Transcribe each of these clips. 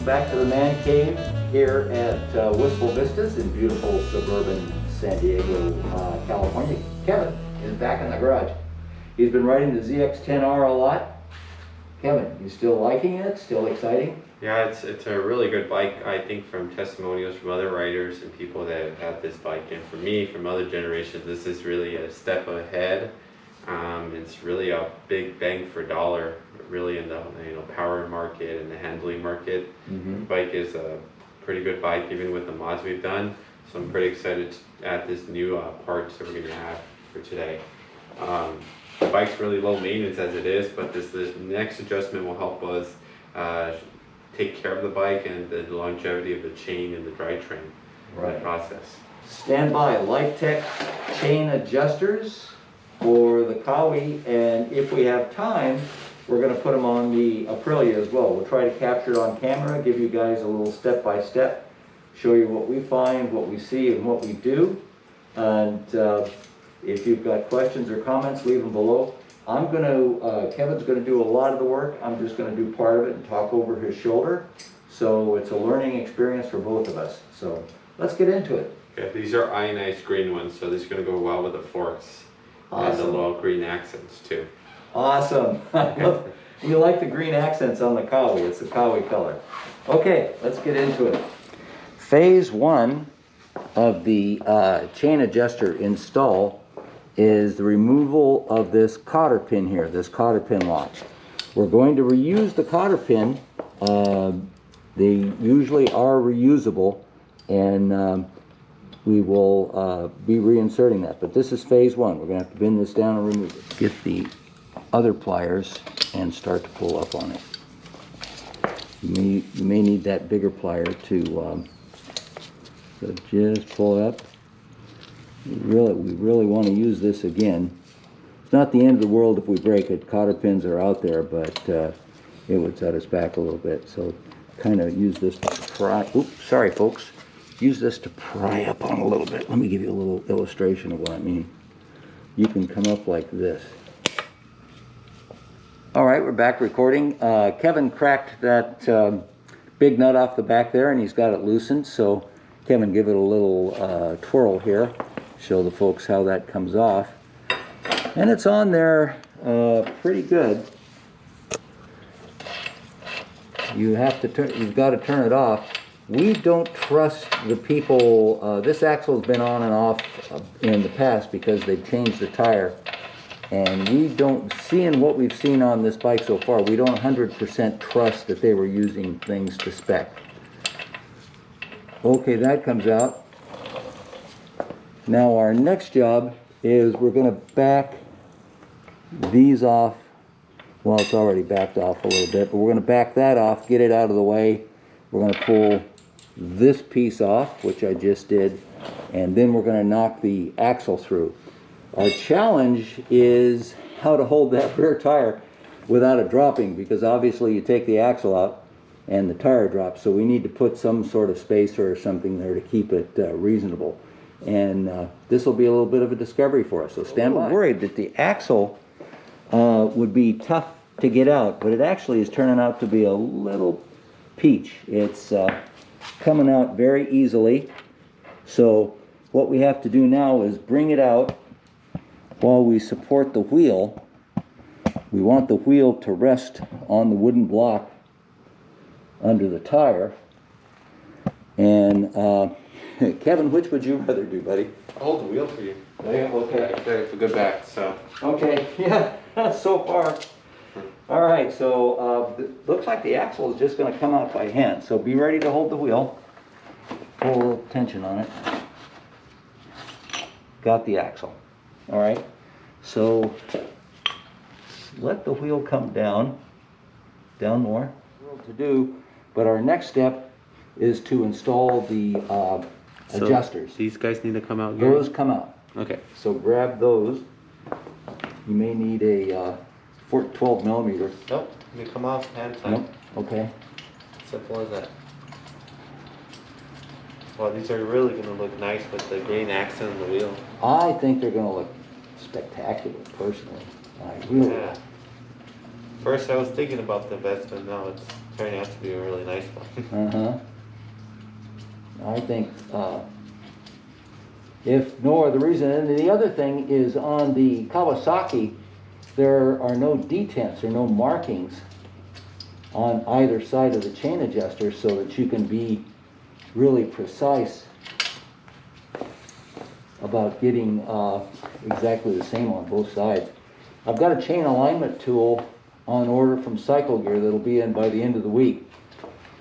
welcome back to the Man Cave here at Wistful Vistas in beautiful suburban San Diego, California. Kevin is back in the garage. He's been riding the ZX10R a lot. Kevin, you still liking it? Still exciting? Yeah, it's a really good bike, I think, from testimonials from other riders and people that have had this bike. And for me, from other generations, this is really a step ahead. It's really a big bang for dollar, really, in the power market and the handling market. The bike is a pretty good bike, even with the mods we've done. So I'm pretty excited at this new parts that we're going to have for today. The bike's really low maintenance as it is, but this next adjustment will help us take care of the bike and the longevity of the chain and the drivetrain in the process. Stand by, LighTech Chain Adjusters for the Kawi, and if we have time, we're going to put them on the Aprilia as well. We'll try to capture it on camera, give you guys a little step-by-step, show you what we find, what we see, and what we do. And if you've got questions or comments, leave them below. Kevin's going to do a lot of the work. I'm just going to do part of it and talk over his shoulder. So it's a learning experience for both of us. So let's get into it. Yeah, these are ionized green ones, so these are going to go well with the forks. Awesome. And the little green accents too. Awesome. You like the green accents on the Kawi. It's the Kawi color. Okay, let's get into it. Phase one of the chain adjuster install is the removal of this cotter pin here, this cotter pin lock. We're going to reuse the cotter pin. They usually are reusable, and we will be reinserting that. But this is phase one. We're going to have to bend this down and remove it. Get the other pliers and start to pull up on it. You may need that bigger plier to so just pull it up. We really want to use this again. It's not the end of the world if we break it. Cotter pins are out there, but it would set us back a little bit. So kind of use this to pry. Oops, sorry folks. Use this to pry up on a little bit. Let me give you a little illustration of what I mean. You can come up like this. All right, we're back recording. Kevin cracked that big nut off the back there, and he's got it loosened. So Kevin, give it a little twirl here. Show the folks how that comes off. And it's on there pretty good. You've got to turn it off. We don't trust the people. This axle has been on and off in the past because they've changed the tire. And we don't, seeing what we've seen on this bike so far, we don't 100% trust that they were using things to spec. Okay, that comes out. Now our next job is we're going to back these off. Well, it's already backed off a little bit, but we're going to back that off, get it out of the way. We're going to pull this piece off, which I just did, and then we're going to knock the axle through. Our challenge is how to hold that rear tire without it dropping, because obviously you take the axle out and the tire drops, so we need to put some sort of spacer or something there to keep it reasonable. And this will be a little bit of a discovery for us, so stand by. I'm worried that the axle would be tough to get out, but it actually is turning out to be a little peach. It's coming out very easily. So what we have to do now is bring it out while we support the wheel. We want the wheel to rest on the wooden block under the tire. And Kevin, which would you rather do, buddy? I'll hold the wheel for you. Okay. I have a good back, so. Okay, yeah, so far. All right, so looks like the axle is just going to come out by hand. So be ready to hold the wheel. Pull a little tension on it. Got the axle. All right, so let the wheel come down more. To do, but our next step is to install the adjusters. So these guys need to come out here? Those come out. Okay. So grab those. You may need a 12 millimeter. Nope, they come off hand side. Nope. Okay. Simple as that. Well, these are really going to look nice with the green accent on the wheel. I think they're going to look spectacular, personally. I really. Yeah. First I was thinking about the vest, but now it's Turning out to be a really nice one. Uh-huh. I think, if no other reason, and the other thing is on the Kawasaki, there are no detents or no markings on either side of the chain adjuster so that you can be really precise about getting exactly the same on both sides. I've got a chain alignment tool on order from Cycle Gear that'll be in by the end of the week.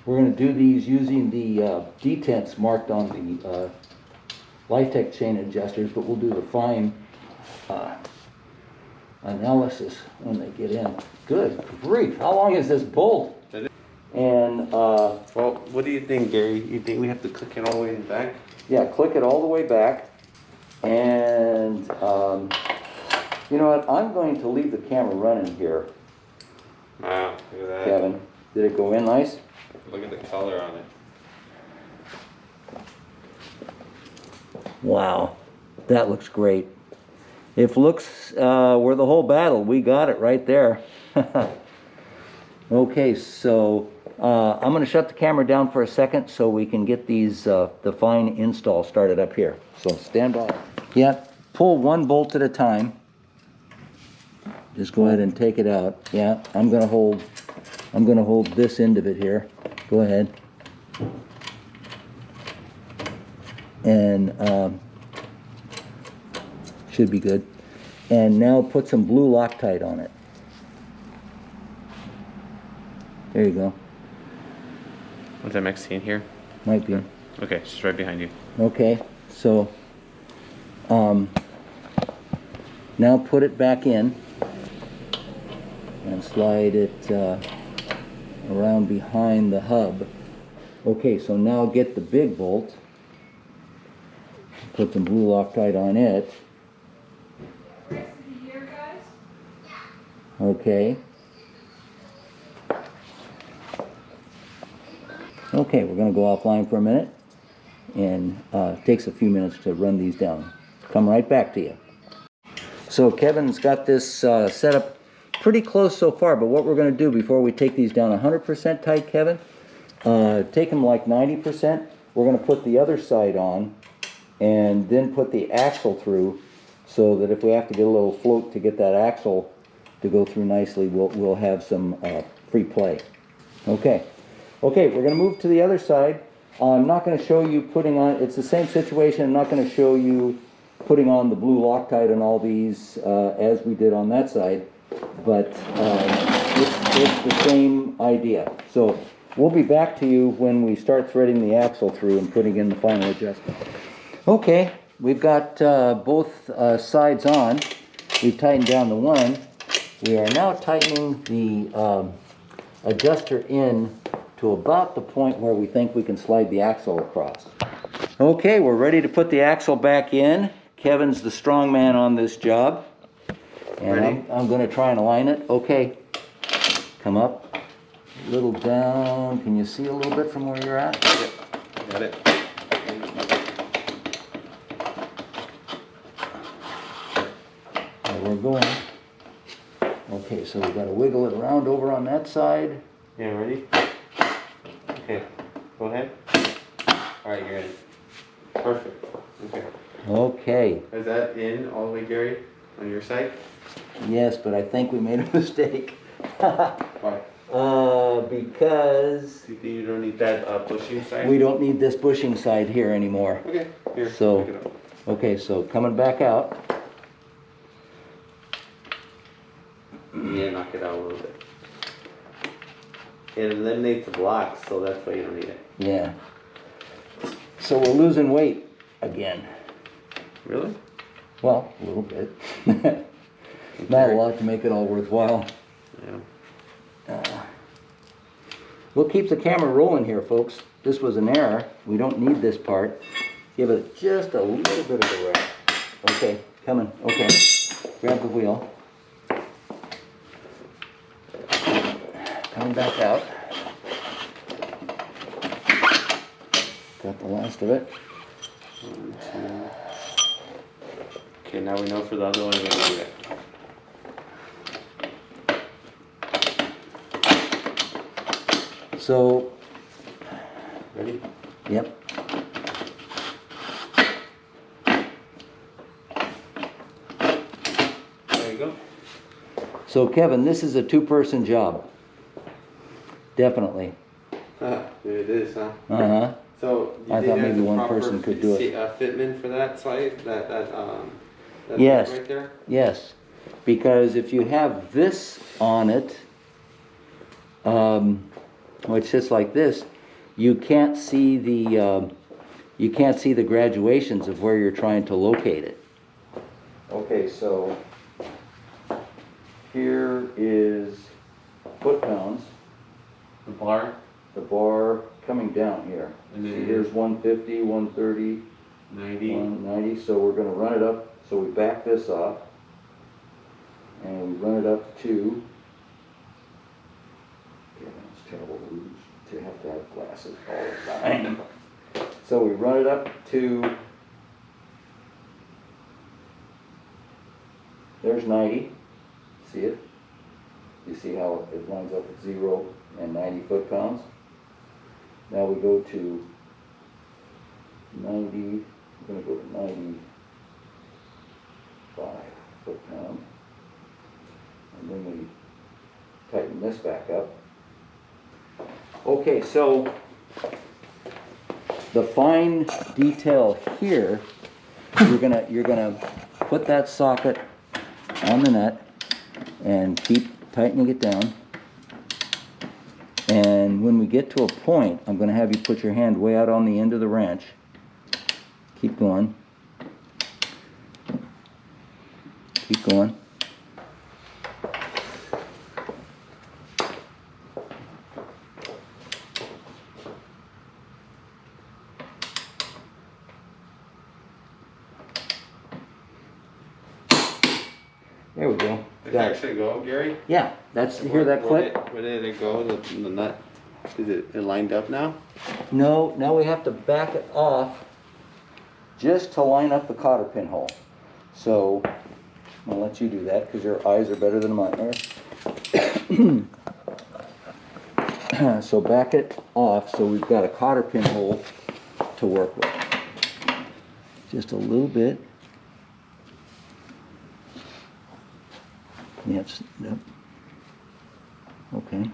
We're going to do these using the detents marked on the LighTech Chain Adjusters, but we'll do the fine analysis when they get in. Good grief, how long is this bolt? And well, what do you think, Gary? You think we have to click it all the way in the back? yeah, click it all the way back. And you know what, I'm going to leave the camera running here. Wow, look at that. Kevin, did it go in nice? Look at the color on it. Wow, that looks great. If looks were the whole battle, we got it right there. Okay, so I'm going to shut the camera down for a second so we can get these the fine install started up here. So stand by. Yeah, pull one bolt at a time. Just go ahead and take it out. Yeah, I'm going to hold this end of it here. Go ahead. And should be good. And now put some blue Loctite on it. There you go. What's MXT in here? Might be. Okay, it's just right behind you. Okay, so now put it back in and slide it around behind the hub. Okay, so now get the big bolt. Put some blue Loctite on it. Okay. Okay, we're going to go offline for a minute, and it takes a few minutes to run these down. Come right back to you. So Kevin's got this set up pretty close so far, but what we're going to do before we take these down 100% tight, Kevin, take them like 90%. We're going to put the other side on, and then put the axle through, so that if we have to get a little float to get that axle to go through nicely, we'll have some free play. Okay. Okay, we're going to move to the other side. I'm not going to show you putting on, it's the same situation, I'm not going to show you putting on the blue Loctite on all these as we did on that side, but it's the same idea. So we'll be back to you when we start threading the axle through and putting in the final adjustment. Okay, we've got both sides on. We've tightened down the one. We are now tightening the adjuster in to about the point where we think we can slide the axle across. Okay, we're ready to put the axle back in. Kevin's the strong man on this job. And I'm going to try and align it. Okay, come up, a little down. Can you see a little bit from where you're at? Yep, got it. There we're going. Okay, so we've got to wiggle it around over on that side. Yeah, ready? Okay, go ahead. Alright, you're in. Perfect. Okay. Okay. Is that in all the way, Gary? On your side? Yes, but I think we made a mistake. Why? Because Do you think you don't need that pushing side? we don't need this bushing side here anymore. Okay, here. So, pick it up. okay, so coming back out. Yeah, knock it out a little bit. It eliminates the blocks, so that's why you don't need it. Yeah. So we're losing weight again. Really? Well, a little bit. Not a lot to make it all worthwhile. Yeah. We'll keep the camera rolling here, folks. This was an error. We don't need this part. Give it just a little bit of a rev. Okay, coming. Okay. Grab the wheel. Coming back out. Got the last of it. 1, 2. Okay, now we know for the other one we're gonna do it. So, Ready? yep. There you go. So Kevin, this is a two-person job. Definitely. There it is, huh? Uh-huh. So you I think thought there's maybe a one proper person could do it. fitment for that size, that Yes. right there? Yes. Because if you have this on it, which sits like this, you can't see the graduations of where you're trying to locate it. Okay, so here is foot-pounds. The bar coming down here. And then See, here's 150, 130, 90. 190. So we're going to run it up. So we back this off, and we run it up to. Okay, it's terrible to have glasses all the time. So we run it up to. There's 90. See it? You see how it lines up at 0 and 90 foot-pounds? Now we go to 90, we're going to go to 95 foot-pounds. And then we tighten this back up. Okay, so the fine detail here, you're gonna put that socket on the nut and keep tightening it down. And when we get to a point, I'm going to have you put your hand way out on the end of the wrench. Keep going. Keep going. There we go. Did it actually go, Gary? Yeah, that's, hear that click? Where did it go, the nut? Is it lined up now? No, now we have to back it off just to line up the cotter pin hole. So, I'll let you do that because your eyes are better than mine are. So back it off so we've got a cotter pin hole to work with. Just a little bit. Yep. Okay.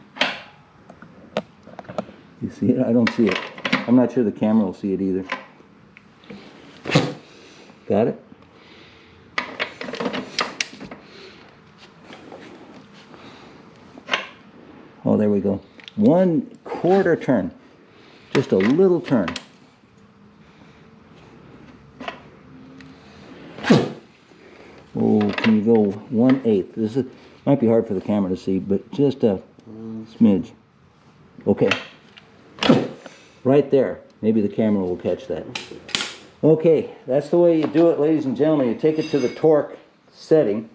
You see it? I don't see it. I'm not sure the camera will see it either. Got it? Oh, there we go. 1/4 turn. Just a little turn. Oh, can you go 1/8? This might be hard for the camera to see, but just a smidge. Okay. Right there. Maybe the camera will catch that. Okay, that's the way you do it, ladies and gentlemen. You take it to the torque setting.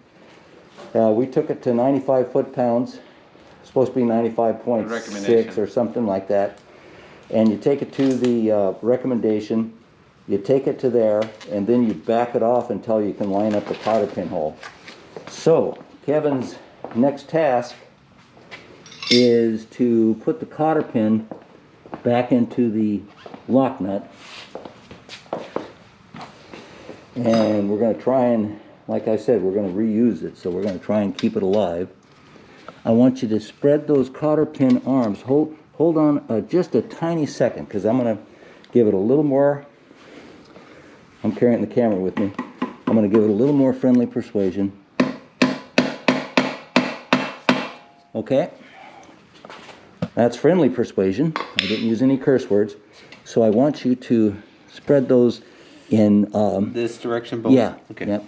We took it to 95 foot-pounds. Supposed to be 95.6 or something like that. And you take it to the recommendation. You take it to there, and then you back it off until you can line up the cotter pin hole. So, Kevin's next task is to put the cotter pin back into the lock nut. And we're going to try and, like I said, we're going to reuse it, so we're going to try and keep it alive. I want you to spread those cotter pin arms. Hold on just a tiny second, because I'm going to give it a little more. I'm carrying the camera with me. I'm going to give it a little more friendly persuasion. Okay? That's friendly persuasion. I didn't use any curse words. So I want you to spread those in... this direction, both? Yeah. Okay. Yep.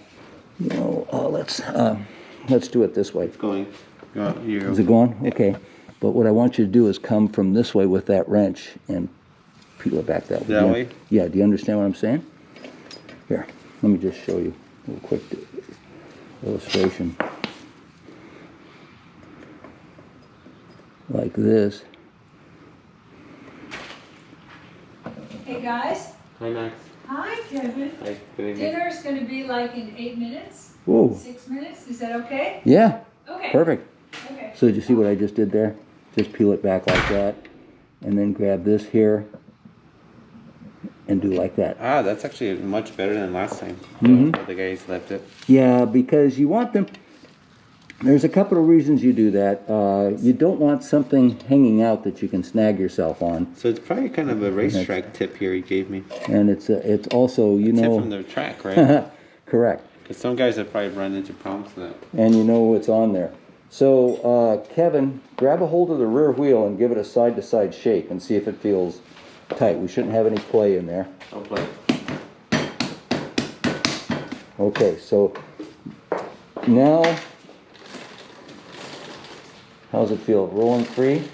Let's do it this way. It's going. Is it going? Okay. But what I want you to do is come from this way with that wrench and peel it back that way. That way? Yeah. Do you understand what I'm saying? Here, let me just show you a little quick illustration. Like this. Hey guys. Hi, Max. Hi, Kevin. Hi, good evening. Dinner's going to be like in 8 minutes. Whoa. 6 minutes. Is that okay? Yeah. Okay. Perfect. Okay. So did you see what I just did there? Just peel it back like that. and then grab this here and do like that. Ah, that's actually much better than last time. The guys left it. Yeah, because you want them, there's a couple of reasons you do that. You don't want something hanging out that you can snag yourself on. So it's probably kind of a racetrack tip here he gave me. And it's also, you Tip know... from the track, right? Correct. Because some guys have probably run into problems with that. And you know what's on there. So, Kevin, grab a hold of the rear wheel and give it a side-to-side shake and see if it feels tight. We shouldn't have any play in there. No play. Okay, so now, how's it feel? Rolling free?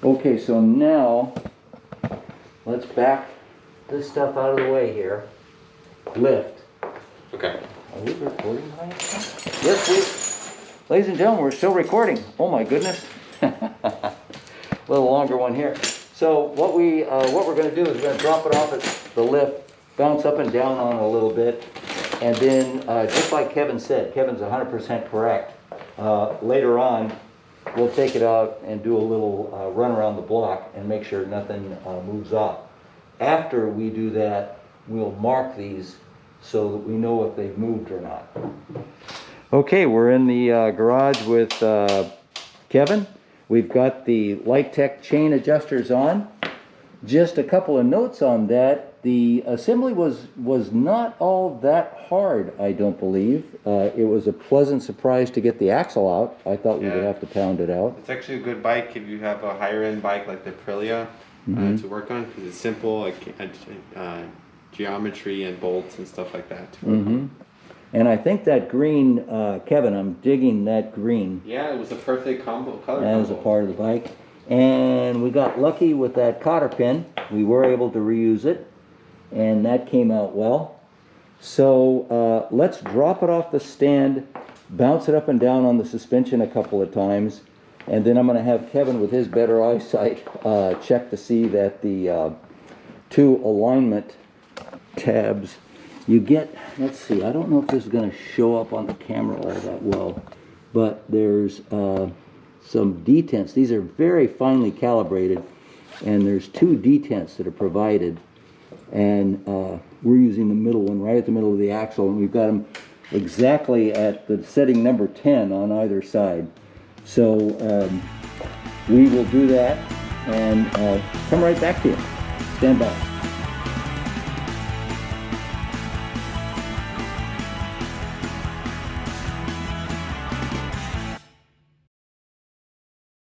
Okay, so now, let's back this stuff out of the way here. Lift. Okay. Are we recording by yourself? Yes, ladies and gentlemen, we're still recording. Oh my goodness. A little longer one here. So what we're going to do is we're going to drop it off at the lift, bounce up and down on it a little bit, and then just like Kevin said, Kevin's 100% correct. Later on, we'll take it out and do a little run around the block and make sure nothing moves off. After we do that, we'll mark these so that we know if they've moved or not. Okay, we're in the garage with Kevin. We've got the LighTech Chain Adjusters on. Just a couple of notes on that. The assembly was not all that hard, I don't believe. It was a pleasant surprise to get the axle out. I thought we would have to pound it out. It's actually a good bike if you have a higher end bike like the Aprilia to work on, because it's simple, like geometry and bolts and stuff like that. And I think that green, Kevin, I'm digging that green Yeah, it was a perfect color combo. as a part of the bike. And we got lucky with that cotter pin. We were able to reuse it, and that came out well. So let's drop it off the stand, bounce it up and down on the suspension a couple of times, and then I'm going to have Kevin, with his better eyesight, check to see that the two alignment tabs you get. Let's see, I don't know if this is going to show up on the camera all that well, but there's some detents. These are very finely calibrated, and there's two detents that are provided, and we're using the middle one right at the middle of the axle, and we've got them exactly at the setting number 10 on either side. So we will do that and come right back to you. Stand by.